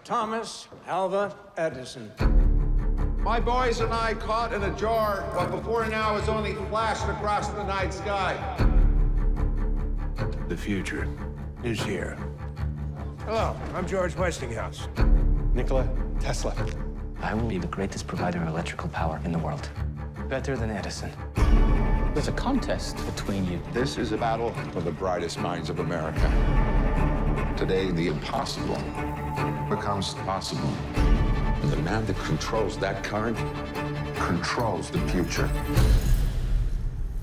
Thomas Alva Edison. My boys and I caught in a jar what before now has only flashed across the night sky. The future is here. Hello, I'm George Westinghouse. Nikola Tesla. I will be the greatest provider of electrical power in the world. Better than Edison. There's a contest between you. This is a battle for the brightest minds of America. Today, the impossible becomes possible. And the man that controls that current controls the future.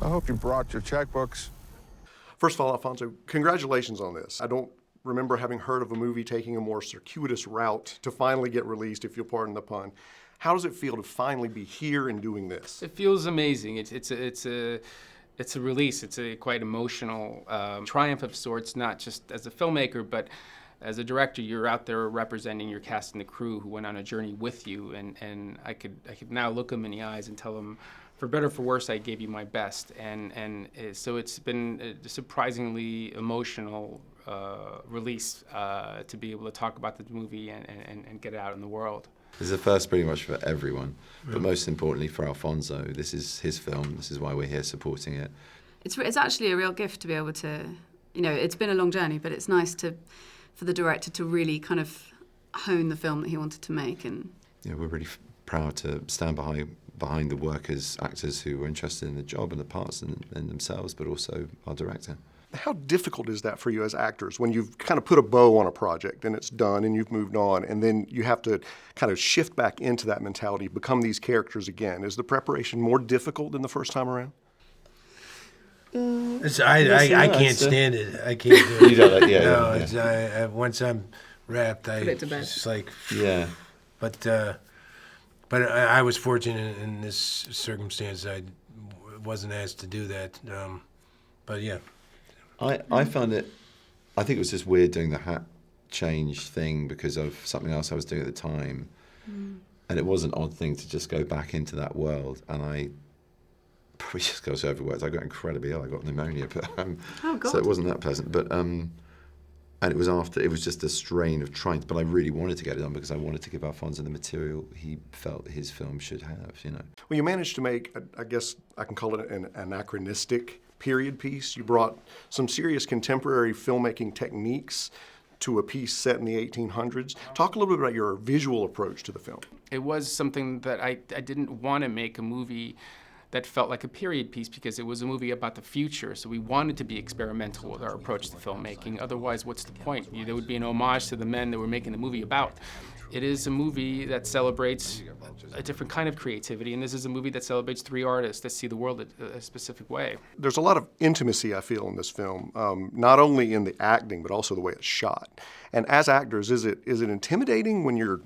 I hope you brought your checkbooks. First of all, Alfonso, congratulations on this. I don't remember having heard of a movie taking a more circuitous route to finally get released, if you'll pardon the pun. How does it feel to finally be here and doing this? It feels amazing. It's a release. It's a quite emotional triumph of sorts, not just as a filmmaker, but as a director. You're out there representing your cast and the crew who went on a journey with you, and I could now look them in the eyes and tell them, for better or for worse, I gave you my best. So it's been a surprisingly emotional release to be able to talk about the movie and get it out in the world. This is a first pretty much for everyone, but most importantly for Alfonso. This is his film. This is why we're here supporting it. It's actually a real gift to be able to, it's been a long journey, but it's nice for the director to really kind of hone the film that he wanted to make. And we're really proud to stand behind the workers, actors who were interested in the job and the parts and themselves, but also our director. How difficult is that for you as actors when you've kind of put a bow on a project and it's done and you've moved on, and then you have to kind of shift back into that mentality, become these characters again? Is the preparation more difficult than the first time around? I can't stand it. I can't do it. You don't like, yeah. No, yeah. Once I'm wrapped, Put it to bed. It's like, Yeah. But I was fortunate in this circumstance. I wasn't asked to do that. But yeah. I found it, I think it was just weird doing the hat change thing because of something else I was doing at the time. And it was an odd thing to just go back into that world. And I probably just got so overworked. I got incredibly ill. I got pneumonia, but Oh, God. so it wasn't that pleasant. But and it was just a strain of trying. But I really wanted to get it done because I wanted to give Alfonso the material he felt his film should have. Well, you managed to make, I guess I can call it an anachronistic period piece. You brought some serious contemporary filmmaking techniques to a piece set in the 1800s. Talk a little bit about your visual approach to the film. It was something that I didn't want to make a movie that felt like a period piece because it was a movie about the future. So we wanted to be experimental with our approach to filmmaking. Otherwise, what's the point? There would be an homage to the men that we're making the movie about. It is a movie that celebrates a different kind of creativity, and this is a movie that celebrates three artists that see the world a specific way. There's a lot of intimacy, I feel, in this film, not only in the acting, but also the way it's shot. And as actors, is it intimidating when you're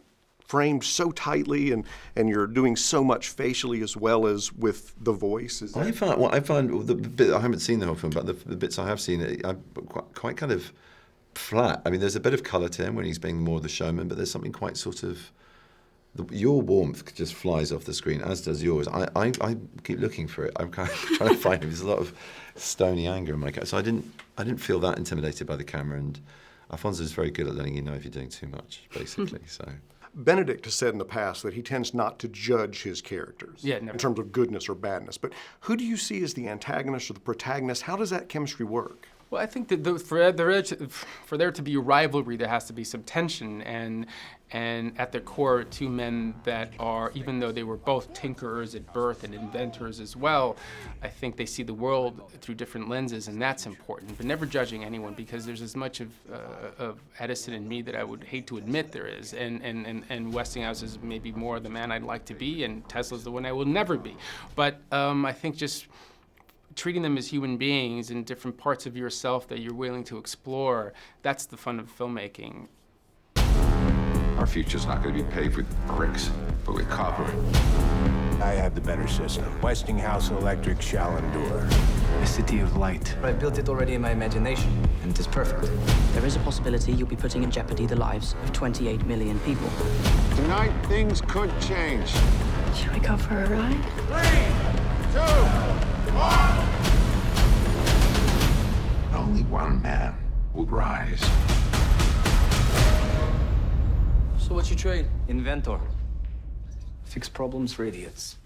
framed so tightly and you're doing so much facially as well as with the voice? I find the bit, I haven't seen the whole film, but the bits I have seen, I'm quite kind of flat. I mean, there's a bit of colour to him when he's being more the showman, but there's something quite sort of, your warmth just flies off the screen, as does yours. I keep looking for it. I'm kind of trying to find it. There's a lot of stony anger in my character. So I didn't feel that intimidated by the camera, and Alfonso is very good at letting you know if you're doing too much, basically. So. Benedict has said in the past that he tends not to judge his characters in terms of goodness or badness. But who do you see as the antagonist or the protagonist? How does that chemistry work? Well, I think that for there to be a rivalry, there has to be some tension, and at their core, two men that are, even though they were both tinkerers at birth and inventors as well, I think they see the world through different lenses, and that's important. But never judging anyone, because there's as much of Edison in me that I would hate to admit there is, and Westinghouse is maybe more the man I'd like to be, and Tesla's the one I will never be. But I think just treating them as human beings and different parts of yourself that you're willing to explore, that's the fun of filmmaking. Our future's not going to be paved with bricks, but with copper. I have the better system. Westinghouse Electric shall endure. A city of light. I built it already in my imagination, and it is perfect. There is a possibility you'll be putting in jeopardy the lives of 28 million people. Tonight, things could change. Should we go for a ride? 3, 2, 1. Only one man will rise. So what's your trade? Inventor. Fix problems for idiots.